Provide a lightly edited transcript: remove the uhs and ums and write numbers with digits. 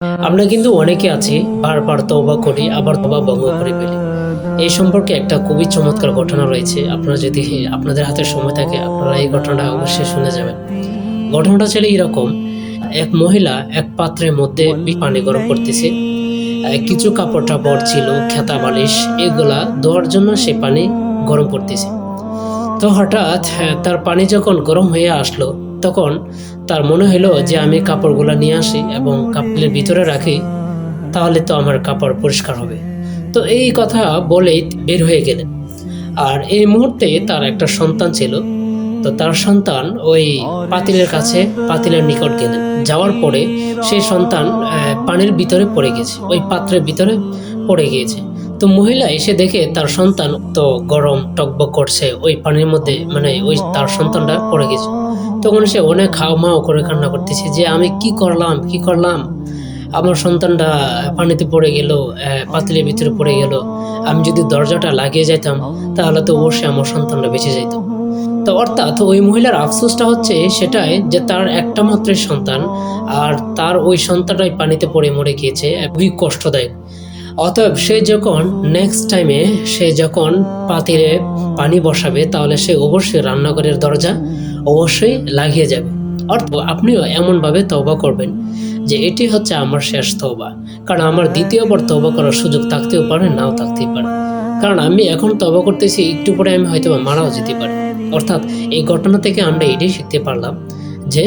আমরা কিন্তু অনেকে আছি বারবার তওবা করি আবার তওবা ভঙ্গ করে ফেলি। এই সম্পর্কে একটা খুবই চমৎকার ঘটনা রয়েছে। আপনারা যদি আপনাদের হাতে সময় থাকে আপনারা এই ঘটনাটা অবশ্যই শুনে যাবেন। ঘটনাটা ছিল এরকম, এক মহিলা এক পাত্রের মধ্যে পানি গরম করতেছে। কিছু কাপড়-টাপড় ছিল, খেতা বালিশ এগুলা ধোয়ার জন্য সে পানি গরম করতেছে। তো হঠাৎ তার পানি যখন গরম হয়ে আসলো তখন তার মনে হলো যে আমি কাপড়গুলা নিয়ে আসি এবং কাপড়ের ভিতরে রাখি, তাহলে তো আমার কাপড় পরিষ্কার হবে। তো এই কথা বলেই বের হয়ে গেলেন। আর এই মুহূর্তে তার একটা সন্তান ছিল। তো তার সন্তান ওই পাতিলের নিকট গেলেন। যাওয়ার পরে সেই সন্তান পানির ভিতরে পড়ে গেছে, ওই পাত্রের ভিতরে পড়ে গিয়েছে। তো মহিলা এসে দেখে তার সন্তান তো গরম টকবক করছে ওই পানির মধ্যে, মানে ওই তার সন্তানটা পড়ে গেছে। তখন সে অনেক হাউমাউ করে কান্না করতেছে যে আমি কি করলাম, আমার সন্তানটা পানিতে পড়ে গেল, পাতিলের ভিতরে পড়ে গেল। আমি যদি দরজাটা লাগিয়ে যেতাম তাহলে তো অবশ্যই আমার সন্তানটা বেঁচে যেত। তো অর্থাৎ ওই মহিলার আফসোসটা হচ্ছে সেটাই যে তার একটা মাত্র সন্তান, আর তার ওই সন্তানটাই পানিতে পড়ে মরে গিয়েছে, খুবই কষ্টদায়ক। অতএব সে যখন নেক্সট টাইমে সে যখন পাতিলে পানি বসাবে তাহলে সে অবশ্যই রান্নাঘরের দরজা অবশ্যই লাগিয়ে যাবে। অর্থাৎ আপনিও এমনভাবে তওবা করবেন যে এটি হচ্ছে আমার শেষ তওবা, কারণ আমার দ্বিতীয়বার তওবা করার সুযোগ থাকতেও পারে, নাও থাকতেই পারে। কারণ আমি এখন তওবা করতেছি, একটু পরে আমি হয়তো মারাও যেতে পারি। অর্থাৎ এই ঘটনা থেকে আমরা এটাই শিখতে পারলাম যে